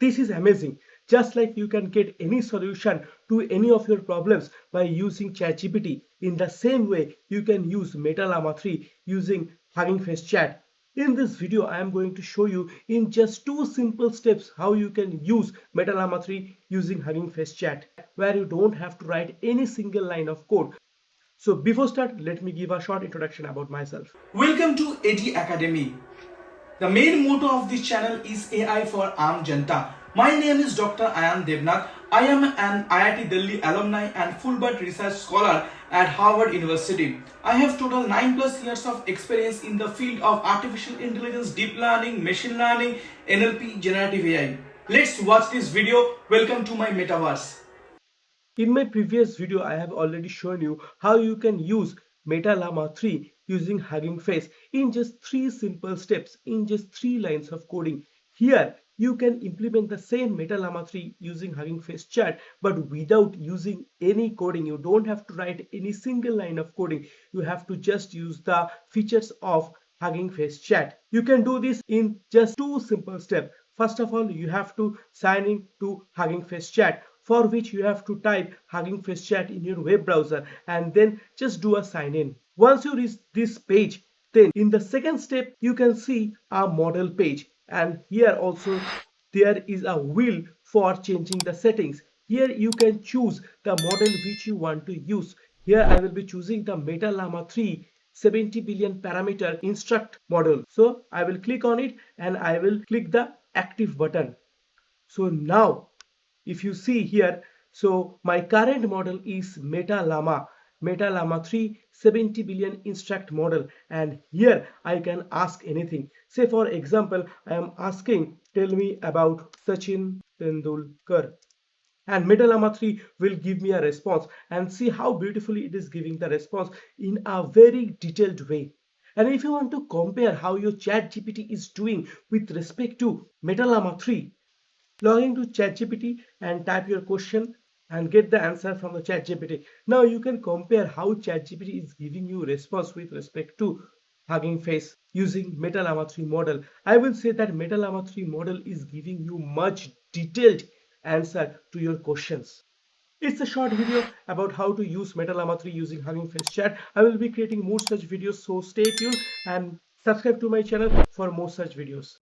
This is amazing. Just like you can get any solution to any of your problems by using ChatGPT, in the same way you can use Meta Llama 3 using Hugging Face Chat. In this video, I am going to show you in just 2 simple steps how you can use Meta Llama 3 using Hugging Face Chat, where you don't have to write any single line of code. So before start, let me give a short introduction about myself. Welcome to AT Academy. The main motto of this channel is AI for Aam Janta. My name is Dr. Ayan Devnath. I am an IIT Delhi alumni and Fulbright research scholar at Harvard University. I have total 9+ years of experience in the field of artificial intelligence, deep learning, machine learning, NLP, generative AI. Let's watch this video. Welcome to my metaverse. In my previous video, I have already shown you how you can use Meta Llama 3 using Hugging Face in just 3 simple steps, in just 3 lines of coding. Here, you can implement the same Meta Llama 3 using Hugging Face Chat, but without using any coding. You don't have to write any single line of coding. You have to just use the features of Hugging Face Chat. You can do this in just 2 simple steps. First of all, you have to sign in to Hugging Face Chat, for which you have to type Hugging Face Chat in your web browser and then just do a sign in. Once you reach this page, then in the second step, you can see a model page, and here also there is a wheel for changing the settings. Here you can choose the model which you want to use. Here I will be choosing the Meta Llama 3 70 billion parameter instruct model. So I will click on it and I will click the active button. So now if you see here, so my current model is Meta Llama 3 70 billion instruct model, and here I can ask anything. Say for example, I am asking, tell me about Sachin Tendulkar, and Meta Llama 3 will give me a response, and see how beautifully it is giving the response in a very detailed way. And if you want to compare how your ChatGPT is doing with respect to Meta Llama 3, log into ChatGPT and type your question and get the answer from the ChatGPT. Now you can compare how ChatGPT is giving you response with respect to Hugging Face using Meta Llama 3 model. I will say that Meta Llama 3 model is giving you much detailed answer to your questions. It's a short video about how to use Meta Llama 3 using Hugging Face Chat. I will be creating more such videos, so stay tuned and subscribe to my channel for more such videos.